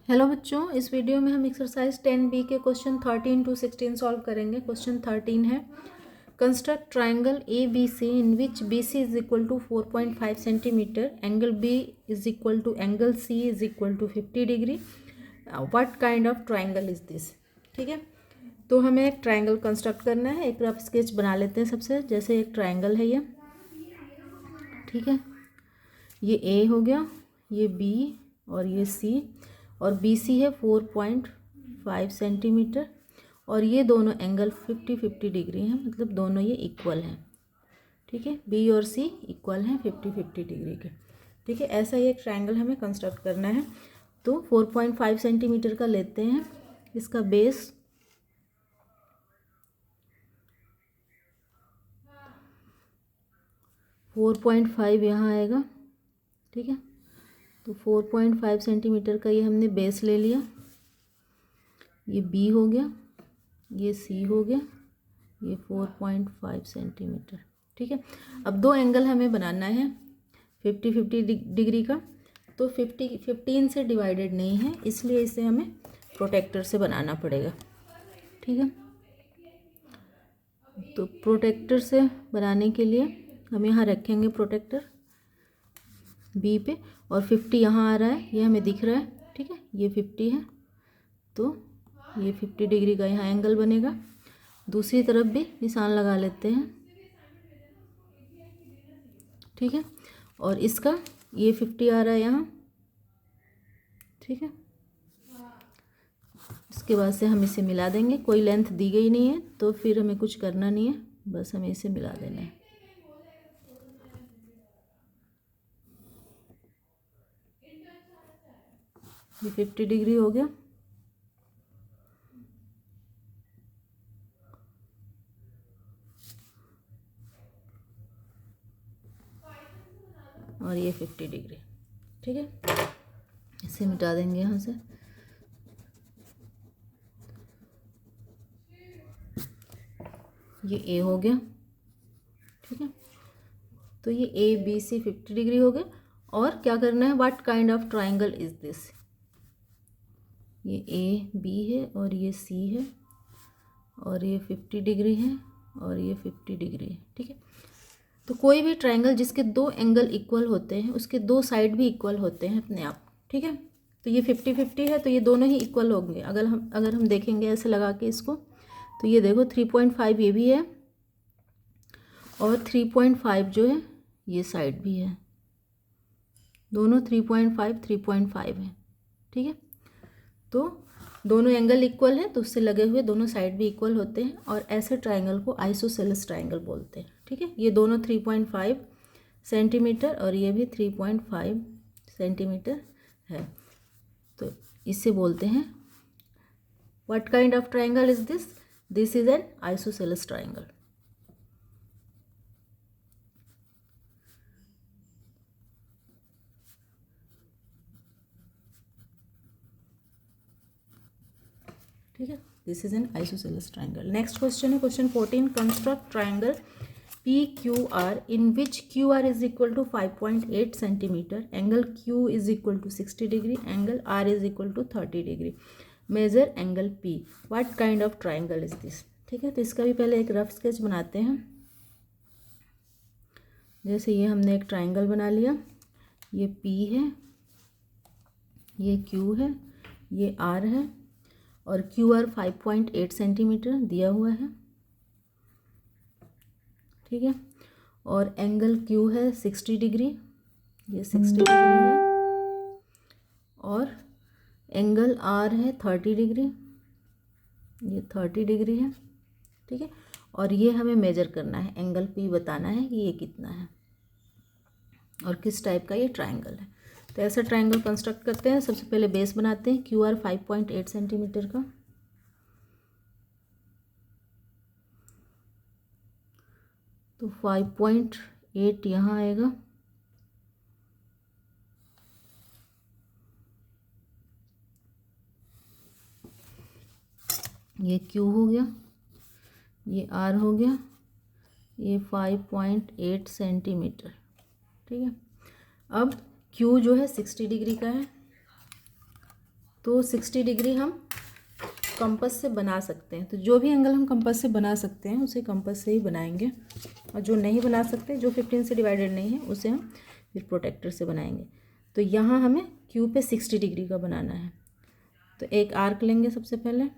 Hello बच्चों, इस video में हम एक्सरसाइज 10B के क्वेश्चन 13 to 16 सॉल्व करेंगे। क्वेश्चन 13 है, construct triangle A B C in which B C is equal to 4.5 centimetre, angle B is equal to angle C is equal to 50 degree. What kind of triangle is this. ठीक है, तो हमें एक triangle construct करना है। एक rough sketch बना लेते हैं सबसे। जैसे एक ट्राइंगल है ये, ठीक है, ये ए हो गया, ये बी और ये सी, और बी सी है 4.5 सेंटीमीटर, और ये दोनों एंगल 50-50 डिग्री हैं, मतलब दोनों ये इक्वल हैं। ठीक है, बी और सी इक्वल हैं 50-50 डिग्री के। ठीक है, ऐसा ही एक ट्रायंगल हमें कंस्ट्रक्ट करना है। तो 4.5 सेंटीमीटर का लेते हैं, इसका बेस 4.5 यहाँ आएगा। ठीक है, तो 4.5 सेंटीमीटर का ये हमने बेस ले लिया। ये बी हो गया, ये सी हो गया, ये 4.5 सेंटीमीटर। ठीक है, अब दो एंगल हमें बनाना है 50-50 डिग्री का। तो 15 से डिवाइडेड नहीं है, इसलिए इसे हमें प्रोटेक्टर से बनाना पड़ेगा। ठीक है, तो प्रोटेक्टर से बनाने के लिए हम यहाँ रखेंगे प्रोटेक्टर बी पे, और 50 यहाँ आ रहा है, ये हमें दिख रहा है। ठीक है, ये 50 है, तो ये 50 डिग्री का यहाँ एंगल बनेगा। दूसरी तरफ भी निशान लगा लेते हैं। ठीक है, और इसका ये 50 आ रहा है यहाँ। ठीक है, इसके बाद से हम इसे मिला देंगे। कोई लेंथ दी गई नहीं है, तो फिर हमें कुछ करना नहीं है, बस हमें इसे मिला देना है। ये 50 डिग्री हो गया, और ये 50 डिग्री। ठीक है, इसे मिटा देंगे यहाँ से। ये ए हो गया। ठीक है, तो ये ए बी सी 50 डिग्री हो गया। और क्या करना है, what kind of triangle is this. ये ए बी है, और ये सी है, और ये 50 डिग्री है, और ये 50 डिग्री है। ठीक है, तो कोई भी ट्रायंगल जिसके दो एंगल इक्वल होते हैं, उसके दो साइड भी इक्वल होते हैं अपने आप। ठीक है, तो ये 50-50 है, तो ये दोनों ही इक्वल होंगे। अगर हम देखेंगे ऐसे लगा के इसको, तो ये देखो 3.5 ये भी है, और 3.5 जो है ये साइड भी है, दोनों 3.5 है। ठीक है, तो दोनों एंगल इक्वल है, तो उससे लगे हुए दोनों साइड भी इक्वल होते हैं, और ऐसे ट्रायंगल को आइसोसेलेस ट्रायंगल बोलते हैं। ठीक है, ये दोनों 3.5 सेंटीमीटर और ये भी 3.5 सेंटीमीटर है, तो इसे बोलते हैं। What kind of triangle is this. This is an isosceles triangle. ठीक है, this is an isosceles triangle. Next question है question 14, construct triangle P Q R in which Q R is equal to 5.8 centimetre, angle Q is equal to 60 degree, angle R is equal to 30 degree. Measure angle P. What kind of triangle is this. ठीक है, तो इसका भी पहले एक rough sketch बनाते हैं। जैसे ये हमने एक ट्राइंगल बना लिया, ये पी है, ये क्यू है, ये आर है, और क्यू आर 5.8 सेंटीमीटर दिया हुआ है। ठीक है, और एंगल क्यू है 60 डिग्री, ये 60 डिग्री है, और एंगल आर है 30 डिग्री, ये 30 डिग्री है। ठीक है, और ये हमें मेजर करना है, एंगल पी बताना है कि ये कितना है और किस टाइप का ये ट्रायंगल है। तो ऐसा ट्रायंगल कंस्ट्रक्ट करते हैं। सबसे पहले बेस बनाते हैं क्यू आर 5.8 सेंटीमीटर का। तो 5.8 यहाँ आएगा, ये क्यू हो गया, ये आर हो गया, ये 5.8 सेंटीमीटर। ठीक है, अब क्यू जो है 60 डिग्री का है, तो 60 डिग्री हम कंपास से बना सकते हैं। तो जो भी एंगल हम कंपास से बना सकते हैं उसे कंपास से ही बनाएंगे, और जो नहीं बना सकते, जो 15 से डिवाइडेड नहीं है, उसे हम फिर प्रोटेक्टर से बनाएंगे। तो यहाँ हमें क्यू पे 60 डिग्री का बनाना है। तो एक आर्क लेंगे सबसे पहले,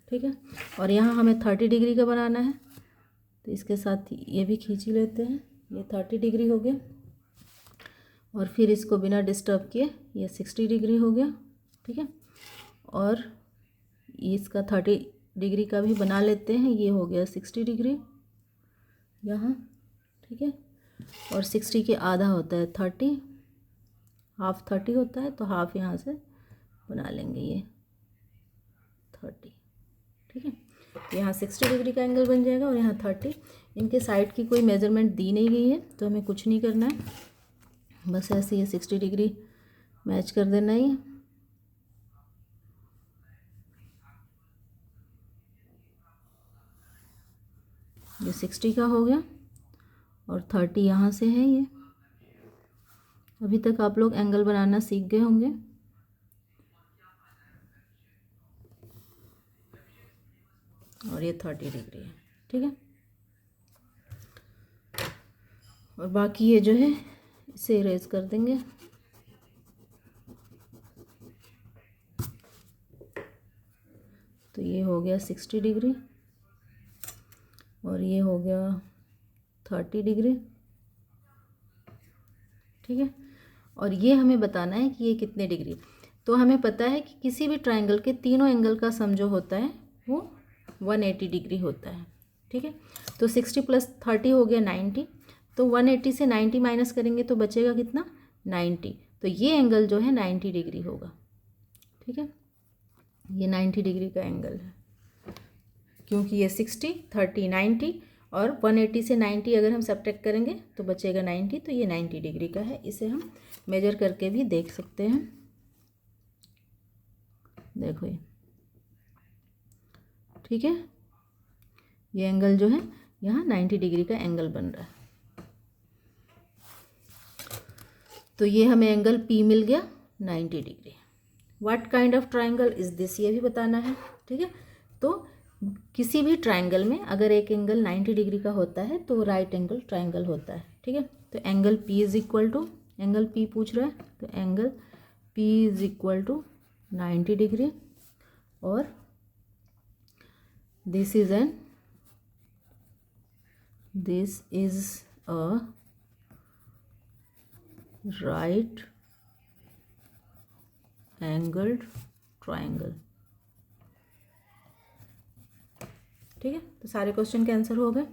ठीक है, और यहाँ हमें 30 डिग्री का बनाना है। तो इसके साथ ये भी खींच ही लेते हैं, ये 30 डिग्री हो गया, और फिर इसको बिना डिस्टर्ब किए ये 60 डिग्री हो गया, ठीक है, और इसका 30 डिग्री का भी बना लेते हैं, ये हो गया 60 डिग्री यहाँ, ठीक है, और 60 के आधा होता है 30, हाफ 30 होता है, तो हाफ यहाँ से बना लेंगे ये 30, ठीक है। तो यहाँ 60 डिग्री का एंगल बन जाएगा, और यहाँ 30। इनके साइड की कोई मेजरमेंट दी नहीं गई है, तो हमें कुछ नहीं करना है, बस ऐसे ये 60 डिग्री मैच कर देना ही है। ये 60 का हो गया, और 30 यहाँ से है ये। अभी तक आप लोग एंगल बनाना सीख गए होंगे। और ये 30 डिग्री है, ठीक है, और बाकी ये जो है इसे इरेज कर देंगे। तो ये हो गया 60 डिग्री, और ये हो गया 30 डिग्री, ठीक है। और ये हमें बताना है कि ये कितने डिग्री। तो हमें पता है कि किसी भी ट्रायंगल के तीनों एंगल का सम जो होता है वो 180 डिग्री होता है, ठीक है। तो 60 + 30 हो गया 90। तो 180 से 90 माइनस करेंगे तो बचेगा कितना, 90। तो ये एंगल जो है 90 डिग्री होगा, ठीक है, ये 90 डिग्री का एंगल है, क्योंकि ये 60, 30, 90, और 180 से 90 अगर हम सब्ट्रैक्ट करेंगे तो बचेगा 90। तो ये 90 डिग्री का है। इसे हम मेजर करके भी देख सकते हैं। देखो ये, ठीक है, ये एंगल जो है यहाँ 90 डिग्री का एंगल बन रहा है। तो ये हमें एंगल P मिल गया 90 degree. What kind of triangle is this, ये भी बताना है, ठीक है। तो किसी भी ट्राइंगल में अगर एक एंगल 90 डिग्री का होता है तो राइट एंगल ट्राइंगल होता है, ठीक है। तो angle P is equal to, angle P पूछ रहा है, तो angle P is equal to 90 degree, और this is a right angled triangle, ठीक है। तो सारे क्वेश्चन के आंसर हो गए।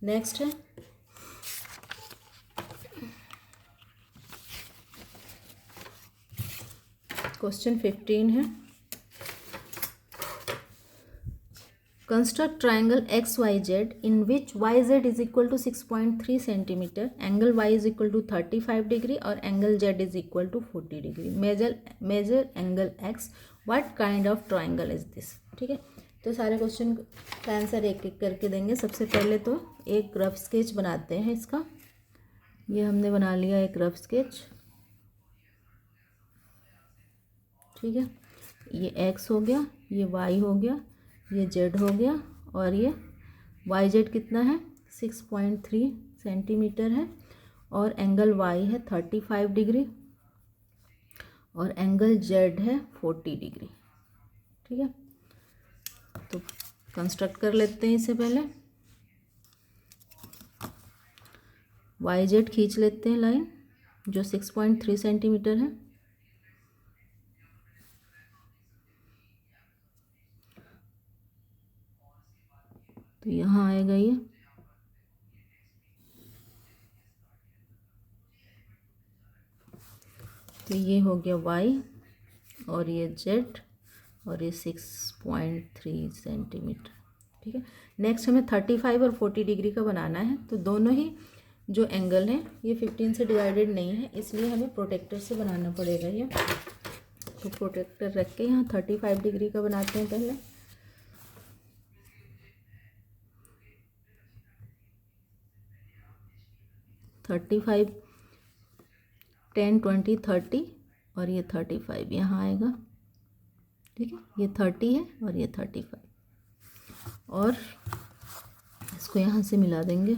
नेक्स्ट है क्वेश्चन 15 है, construct triangle XYZ in which YZ is equal to 6.3 centimetre, angle Y is equal to 35 degree और angle Z is equal to 40 degree. Measure angle X, what kind of triangle is this, ठीक है। तो सारे question का answer एक एक करके देंगे। सबसे पहले तो एक रफ स्केच बनाते हैं इसका। ये हमने बना लिया एक रफ स्केच, ठीक है। ये X हो गया, ये Y हो गया, ये Z हो गया, और ये YZ कितना है 6.3 सेंटीमीटर है, और एंगल Y है 35 डिग्री, और एंगल Z है 40 डिग्री, ठीक है। तो कंस्ट्रक्ट कर लेते हैं इसे। पहले YZ खींच लेते हैं लाइन जो 6.3 सेंटीमीटर है, तो यहाँ आएगा ये, तो ये हो गया Y, और ये Z, और ये 6.3 सेंटीमीटर, ठीक है। नेक्स्ट हमें 35 और 40 डिग्री का बनाना है। तो दोनों ही जो एंगल हैं ये 15 से डिवाइडेड नहीं है, इसलिए हमें प्रोटेक्टर से बनाना पड़ेगा ये। तो प्रोटेक्टर रख के यहाँ 35 डिग्री का बनाते हैं पहले। 10, 20, 30 और ये 35 यहाँ आएगा, ठीक है। ये 30 है और ये 35, और इसको यहाँ से मिला देंगे,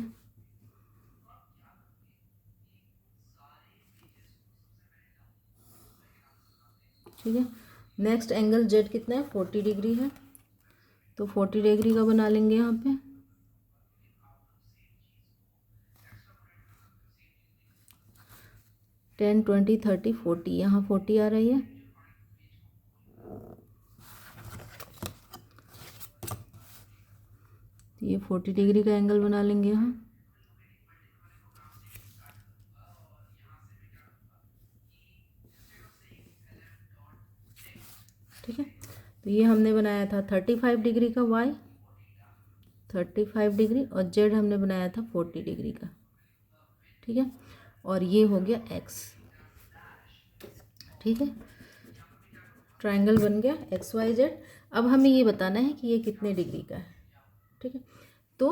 ठीक है। नेक्स्ट एंगल जेड कितना है, 40 डिग्री है, तो 40 डिग्री का बना लेंगे यहाँ पे। टेन, 20, 30, 40, यहाँ 40 आ रही है, तो ये 40 डिग्री का एंगल बना लेंगे यहाँ, ठीक है। तो ये हमने बनाया था 35 डिग्री का वाई, 35 डिग्री, और जेड हमने बनाया था 40 डिग्री का, ठीक है। और ये हो गया एक्स, ठीक है। ट्रायंगल बन गया एक्स वाई जेड। अब हमें ये बताना है कि ये कितने डिग्री का है, ठीक है। तो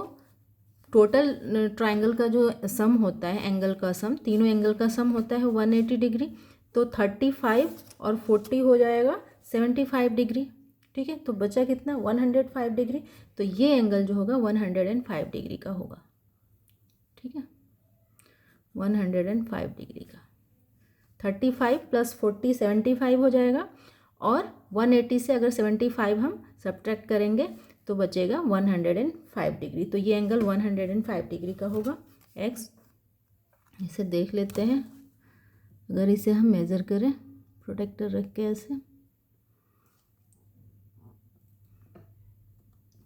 टोटल ट्रायंगल का जो सम होता है, एंगल का सम, तीनों एंगल का सम होता है 180 डिग्री, तो 35 और 40 हो जाएगा 75 डिग्री, ठीक है। तो बचा कितना, 105 डिग्री। तो ये एंगल जो होगा 105 डिग्री का होगा, ठीक है, 105 डिग्री का। 35 + 40 75 हो जाएगा, और 180 से अगर 75 हम सब्ट्रैक्ट करेंगे तो बचेगा 105 डिग्री। तो ये एंगल 105 डिग्री का होगा एक्स। इसे देख लेते हैं, अगर इसे हम मेज़र करें प्रोटेक्टर रख के ऐसे,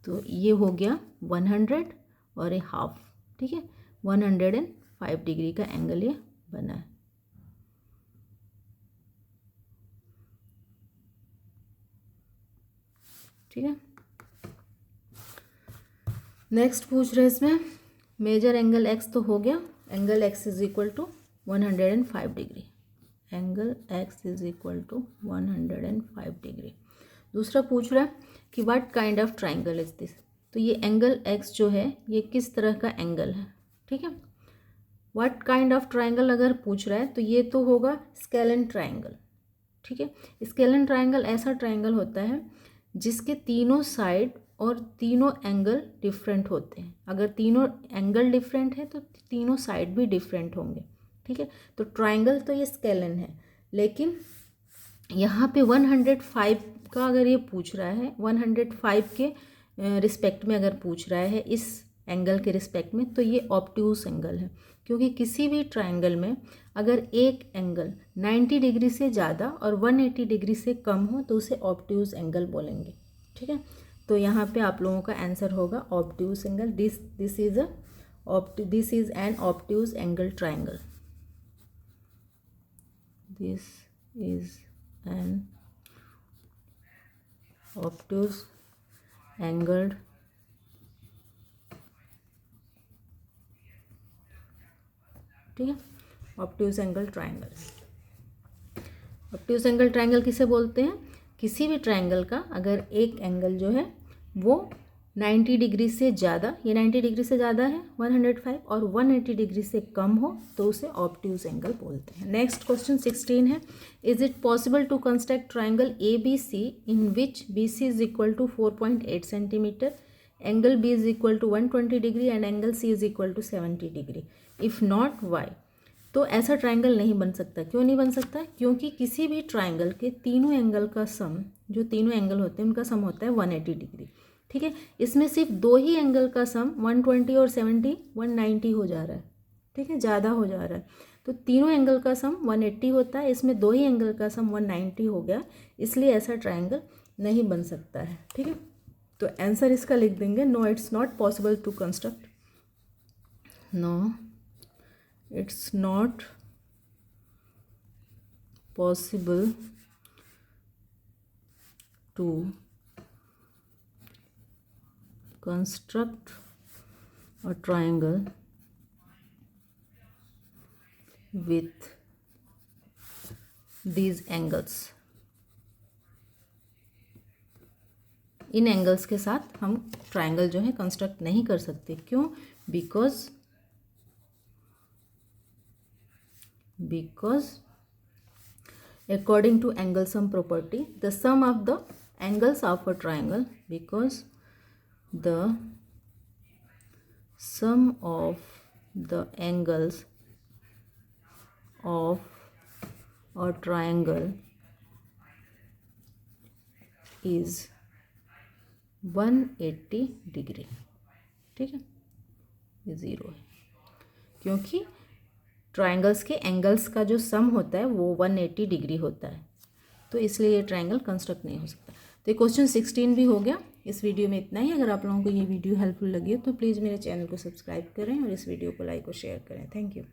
तो ये हो गया 100 और 1/2, ठीक है। 105 डिग्री का एंगल ये बना है, ठीक है। नेक्स्ट पूछ रहे हैं इसमें, मेजर एंगल एक्स तो हो गया, angle X is equal to 105 degree, angle X is equal to 105 degree. दूसरा पूछ रहा है कि what kind of triangle is this. तो ये एंगल एक्स जो है ये किस तरह का एंगल है, ठीक है। व्हाट काइंड ऑफ ट्राइंगल अगर पूछ रहा है तो ये तो होगा स्केलन ट्राइंगल, ठीक है। स्केलन ट्राइंगल ऐसा ट्राइंगल होता है जिसके तीनों साइड और तीनों एंगल डिफरेंट होते हैं। अगर तीनों एंगल डिफरेंट है तो तीनों साइड भी डिफरेंट होंगे, ठीक है। तो ट्राइंगल तो ये स्केलन है, लेकिन यहाँ पे 105 का अगर ये पूछ रहा है, 105 के रिस्पेक्ट में अगर पूछ रहा है, इस एंगल के रिस्पेक्ट में, तो ये ऑब्ट्यूज एंगल है। क्योंकि किसी भी ट्राइंगल में अगर एक एंगल 90 डिग्री से ज़्यादा और 180 डिग्री से कम हो तो उसे ऑब्ट्यूज एंगल बोलेंगे, ठीक है। तो यहाँ पे आप लोगों का आंसर होगा obtuse angle. This is N obtuse angle triangle, this is N obtuse angled ठीक है, obtuse angle triangle. Obtuse angle triangle किसे बोलते हैं, किसी भी ट्राइंगल का अगर एक एंगल जो है वो 90 डिग्री से ज़्यादा, ये 90 डिग्री से ज़्यादा है 105, और 180 डिग्री से कम हो तो उसे ऑब्ट्यूज एंगल बोलते हैं। नेक्स्ट क्वेश्चन 16 है, is it possible to construct triangle A B C in which B C is equal to 4.8 centimetre, angle B is equal to 120 degree and angle C is equal to 70 degree, if not why. तो ऐसा triangle नहीं बन सकता। क्यों नहीं बन सकता, क्योंकि किसी भी ट्राइंगल के तीनों एंगल का सम, जो तीनों एंगल होते हैं उनका सम होता है 180 डिग्री, ठीक है। इसमें सिर्फ दो ही एंगल का सम 120 और 70 190 हो जा रहा है, ठीक है, ज़्यादा हो जा रहा है। तो तीनों एंगल का सम 180 होता है, इसमें दो ही एंगल का सम 190 हो गया, इसलिए ऐसा ट्राइंगल नहीं बन सकता है, ठीक है। तो आंसर इसका लिख देंगे, no it's not possible to construct, no it's not possible to construct a triangle with these angles। In angles के साथ हम ट्राइंगल जो है कंस्ट्रक्ट नहीं कर सकते। क्यों, because according to angle sum property, the sum of the angles of a triangle, because the sum of the angles of a triangle is 180 degree. ठीक है, ये 0 है क्योंकि ट्राइंगल्स के एंगल्स का जो सम होता है वो 180 डिग्री होता है, तो इसलिए ये ट्राइंगल कंस्ट्रक्ट नहीं हो सकता. तो ये क्वेश्चन 16 भी हो गया. इस वीडियो में इतना ही. अगर आप लोगों को ये वीडियो हेल्पफुल लगी हो तो प्लीज़ मेरे चैनल को सब्सक्राइब करें और इस वीडियो को लाइक और शेयर करें. Thank you.